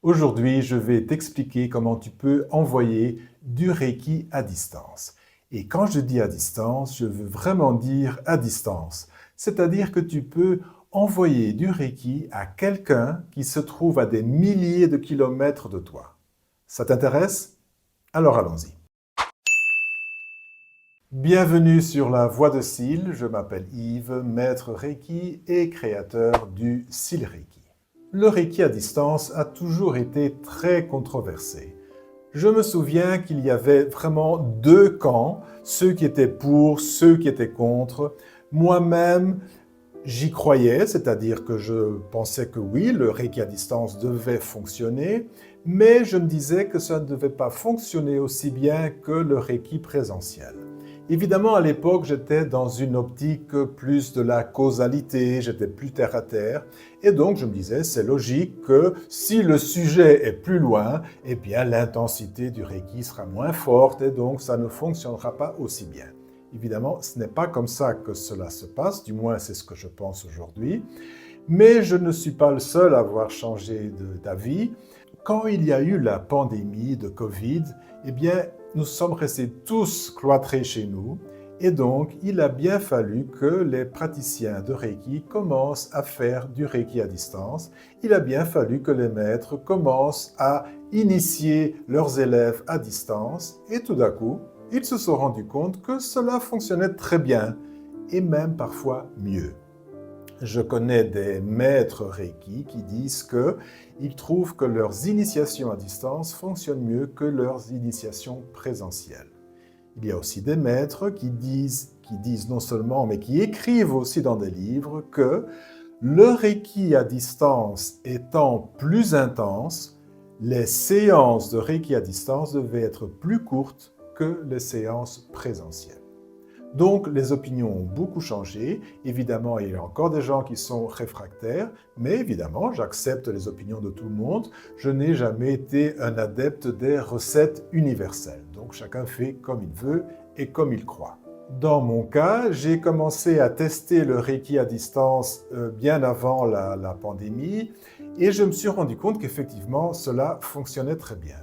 Aujourd'hui, je vais t'expliquer comment tu peux envoyer du Reiki à distance. Et quand je dis à distance, je veux vraiment dire à distance. C'est-à-dire que tu peux envoyer du Reiki à quelqu'un qui se trouve à des milliers de kilomètres de toi. Ça t'intéresse? Alors allons-y. Bienvenue sur la Voie de Sil, je m'appelle Yves, maître Reiki et créateur du Sil Reiki. Le Reiki à distance a toujours été très controversé. Je me souviens qu'il y avait vraiment deux camps, ceux qui étaient pour, ceux qui étaient contre. Moi-même, j'y croyais, c'est-à-dire que je pensais que oui, le Reiki à distance devait fonctionner, mais je me disais que ça ne devait pas fonctionner aussi bien que le Reiki présentiel. Évidemment, à l'époque, j'étais dans une optique plus de la causalité, j'étais plus terre à terre, et donc je me disais, c'est logique que si le sujet est plus loin, eh bien l'intensité du Reiki sera moins forte et donc ça ne fonctionnera pas aussi bien. Évidemment, ce n'est pas comme ça que cela se passe, du moins c'est ce que je pense aujourd'hui, mais je ne suis pas le seul à avoir changé d'avis. Quand il y a eu la pandémie de Covid, eh bien, nous sommes restés tous cloîtrés chez nous et donc il a bien fallu que les praticiens de Reiki commencent à faire du Reiki à distance. Il a bien fallu que les maîtres commencent à initier leurs élèves à distance et tout d'un coup, ils se sont rendus compte que cela fonctionnait très bien et même parfois mieux. Je connais des maîtres Reiki qui disent qu'ils trouvent que leurs initiations à distance fonctionnent mieux que leurs initiations présentielles. Il y a aussi des maîtres qui disent non seulement, mais qui écrivent aussi dans des livres que le Reiki à distance étant plus intense, les séances de Reiki à distance devaient être plus courtes que les séances présentielles. Donc, les opinions ont beaucoup changé. Évidemment, il y a encore des gens qui sont réfractaires, mais évidemment, j'accepte les opinions de tout le monde. Je n'ai jamais été un adepte des recettes universelles. Donc, chacun fait comme il veut et comme il croit. Dans mon cas, j'ai commencé à tester le Reiki à distance bien avant la pandémie et je me suis rendu compte qu'effectivement, cela fonctionnait très bien.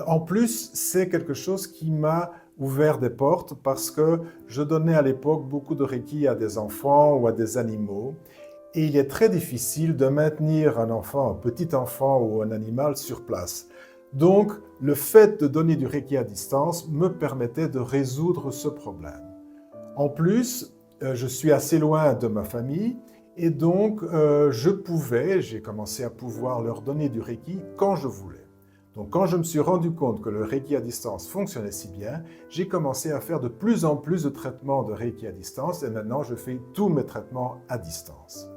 En plus, c'est quelque chose qui m'a ouvert des portes parce que je donnais à l'époque beaucoup de Reiki à des enfants ou à des animaux. Et il est très difficile de maintenir un enfant, un petit enfant ou un animal sur place. Donc, le fait de donner du Reiki à distance me permettait de résoudre ce problème. En plus, je suis assez loin de ma famille et donc j'ai commencé à pouvoir leur donner du Reiki quand je voulais. Donc quand je me suis rendu compte que le Reiki à distance fonctionnait si bien, j'ai commencé à faire de plus en plus de traitements de Reiki à distance et maintenant je fais tous mes traitements à distance.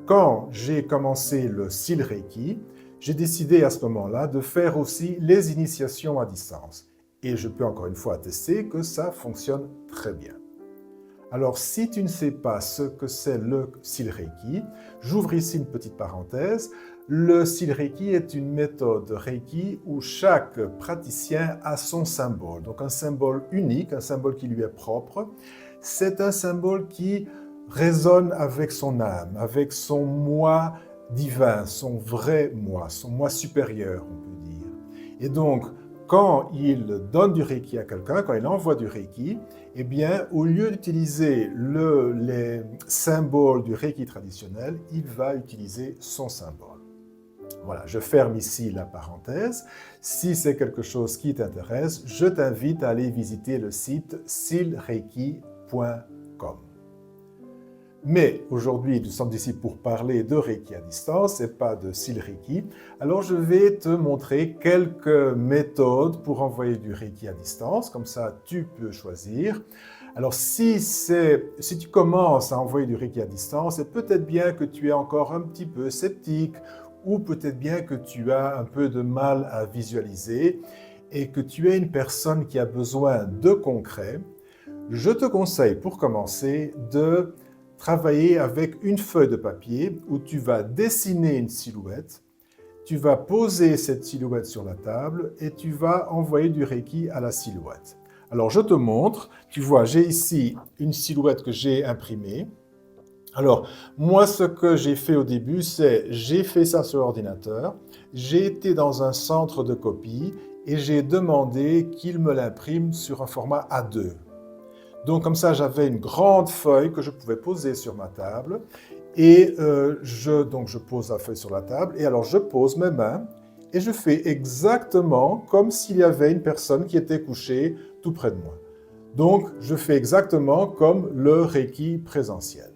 Quand j'ai commencé le Sil Reiki, j'ai décidé à ce moment-là de faire aussi les initiations à distance. Et je peux encore une fois attester que ça fonctionne très bien. Alors, si tu ne sais pas ce que c'est le Sil Reiki, j'ouvre ici une petite parenthèse. Le Sil Reiki est une méthode de Reiki où chaque praticien a son symbole. Donc, un symbole unique, un symbole qui lui est propre. C'est un symbole qui résonne avec son âme, avec son moi divin, son vrai moi, son moi supérieur, on peut dire. Et donc, quand il donne du Reiki à quelqu'un, quand il envoie du Reiki, eh bien, au lieu d'utiliser les symboles du Reiki traditionnel, il va utiliser son symbole. Voilà, je ferme ici la parenthèse. Si c'est quelque chose qui t'intéresse, je t'invite à aller visiter le site silreiki.com. Mais aujourd'hui, nous sommes ici pour parler de Reiki à distance et pas de Sil Reiki. Alors, je vais te montrer quelques méthodes pour envoyer du Reiki à distance. Comme ça, tu peux choisir. Alors, si tu commences à envoyer du Reiki à distance, c'est peut-être bien que tu es encore un petit peu sceptique ou peut-être bien que tu as un peu de mal à visualiser et que tu es une personne qui a besoin de concret. Je te conseille, pour commencer, de travailler avec une feuille de papier où tu vas dessiner une silhouette, tu vas poser cette silhouette sur la table et tu vas envoyer du Reiki à la silhouette. Alors, je te montre. Tu vois, j'ai ici une silhouette que j'ai imprimée. Alors, moi, ce que j'ai fait au début, c'est j'ai fait ça sur l'ordinateur. j'ai été dans un centre de copie et j'ai demandé qu'il me l'imprime sur un format A2. Donc comme ça, j'avais une grande feuille que je pouvais poser sur ma table et je pose la feuille sur la table et alors je pose mes mains et je fais exactement comme s'il y avait une personne qui était couchée tout près de moi. Donc je fais exactement comme le Reiki présentiel.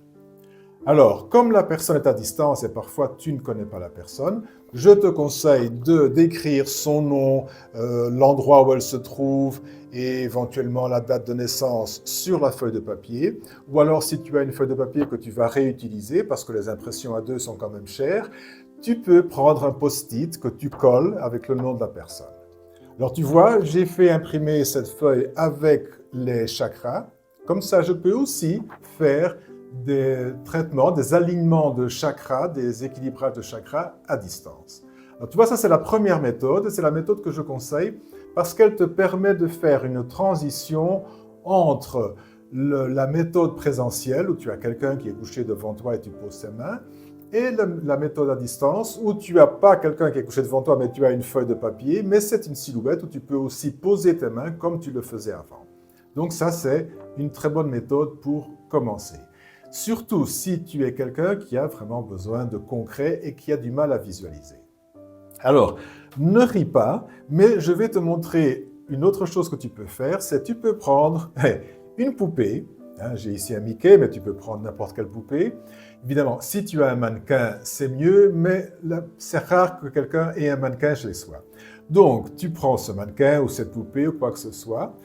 Alors, comme la personne est à distance et parfois tu ne connais pas la personne, je te conseille d'écrire son nom, l'endroit où elle se trouve et éventuellement la date de naissance sur la feuille de papier. Ou alors, si tu as une feuille de papier que tu vas réutiliser parce que les impressions A2 sont quand même chères, tu peux prendre un post-it que tu colles avec le nom de la personne. Alors, tu vois, j'ai fait imprimer cette feuille avec les chakras. Comme ça, je peux aussi faire des traitements, des alignements de chakras, des équilibrages de chakras à distance. Alors, tu vois, ça c'est la première méthode, c'est la méthode que je conseille parce qu'elle te permet de faire une transition entre la méthode présentielle où tu as quelqu'un qui est couché devant toi et tu poses ses mains et la méthode à distance où tu n'as pas quelqu'un qui est couché devant toi mais tu as une feuille de papier, mais c'est une silhouette où tu peux aussi poser tes mains comme tu le faisais avant. Donc ça c'est une très bonne méthode pour commencer. Surtout si tu es quelqu'un qui a vraiment besoin de concret et qui a du mal à visualiser. Alors, ne ris pas, mais je vais te montrer une autre chose que tu peux faire, c'est tu peux prendre une poupée. J'ai ici un Mickey, mais tu peux prendre n'importe quelle poupée. Évidemment, si tu as un mannequin, c'est mieux, mais c'est rare que quelqu'un ait un mannequin chez soi. Donc, tu prends ce mannequin ou cette poupée ou quoi que ce soit,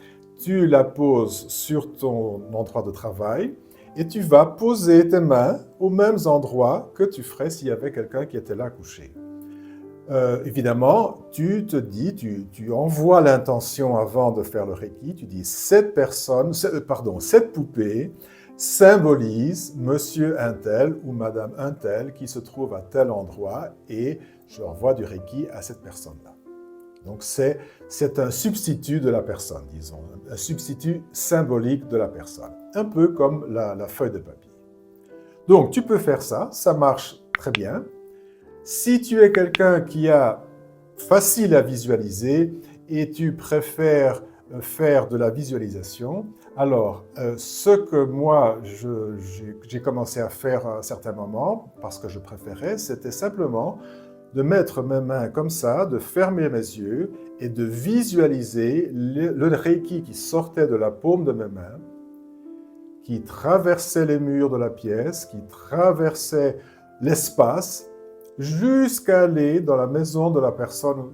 tu la poses sur ton endroit de travail, et tu vas poser tes mains aux mêmes endroits que tu ferais s'il y avait quelqu'un qui était là couché. Évidemment, tu te dis, tu envoies l'intention avant de faire le Reiki, tu dis cette poupée symbolise monsieur untel ou madame untel qui se trouve à tel endroit et je envoie du Reiki à cette personne-là. Donc c'est un substitut de la personne, disons, un substitut symbolique de la personne, un peu comme la feuille de papier. Donc tu peux faire ça, ça marche très bien. Si tu es quelqu'un qui a facile à visualiser et tu préfères faire de la visualisation, alors ce que moi j'ai commencé à faire à un certain moment, parce que je préférais, c'était simplement de mettre mes mains comme ça, de fermer mes yeux et de visualiser le Reiki qui sortait de la paume de mes mains, qui traversait les murs de la pièce, qui traversait l'espace, jusqu'à aller dans la maison de la personne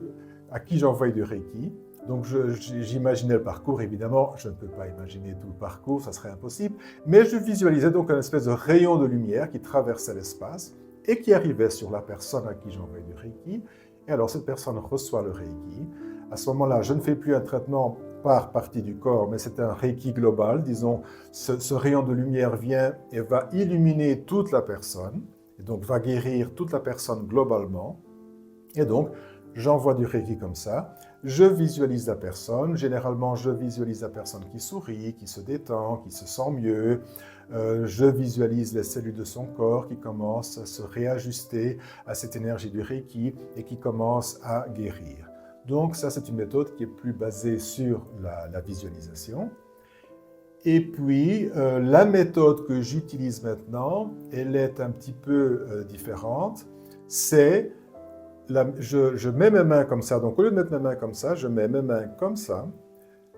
à qui j'envoyais du Reiki. Donc j'imaginais le parcours, évidemment, je ne peux pas imaginer tout le parcours, ça serait impossible, mais je visualisais donc un espèce de rayon de lumière qui traversait l'espace et qui arrivait sur la personne à qui j'envoyais du Reiki. Et alors, cette personne reçoit le Reiki. À ce moment-là, je ne fais plus un traitement par partie du corps, mais c'est un Reiki global. Disons, ce rayon de lumière vient et va illuminer toute la personne, et donc va guérir toute la personne globalement. Et donc, j'envoie du Reiki comme ça. Je visualise la personne. Généralement, je visualise la personne qui sourit, qui se détend, qui se sent mieux. Je visualise les cellules de son corps qui commencent à se réajuster à cette énergie du Reiki et qui commencent à guérir. Donc ça, c'est une méthode qui est plus basée sur la visualisation. Et puis, la méthode que j'utilise maintenant, elle est un petit peu différente. C'est, je mets mes mains comme ça. Donc au lieu de mettre mes mains comme ça, je mets mes mains comme ça.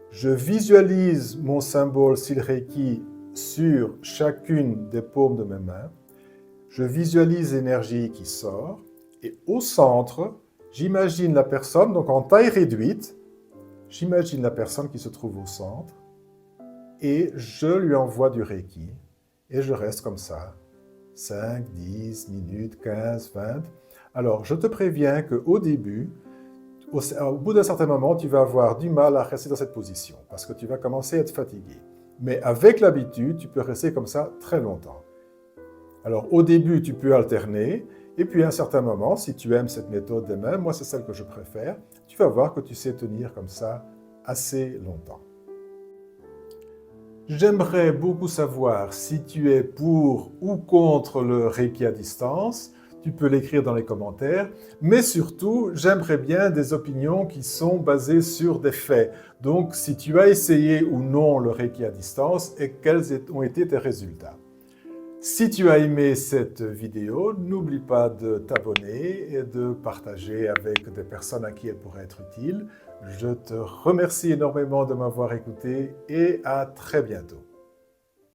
Je visualise mon symbole Sil Reiki sur chacune des paumes de mes mains. Je visualise l'énergie qui sort et au centre, j'imagine la personne, donc en taille réduite, j'imagine la personne qui se trouve au centre et je lui envoie du Reiki et je reste comme ça, 5, 10 minutes, 15, 20. Alors, je te préviens qu'au début, au bout d'un certain moment, tu vas avoir du mal à rester dans cette position parce que tu vas commencer à être fatigué. Mais avec l'habitude, tu peux rester comme ça très longtemps. Alors, au début, tu peux alterner, et puis à un certain moment, si tu aimes cette méthode des mains, moi c'est celle que je préfère, tu vas voir que tu sais tenir comme ça assez longtemps. J'aimerais beaucoup savoir si tu es pour ou contre le Reiki à distance. tu peux l'écrire dans les commentaires. Mais surtout, j'aimerais bien des opinions qui sont basées sur des faits. Donc, si tu as essayé ou non le Reiki à distance et quels ont été tes résultats. Si tu as aimé cette vidéo, n'oublie pas de t'abonner et de partager avec des personnes à qui elle pourrait être utile. Je te remercie énormément de m'avoir écouté et à très bientôt.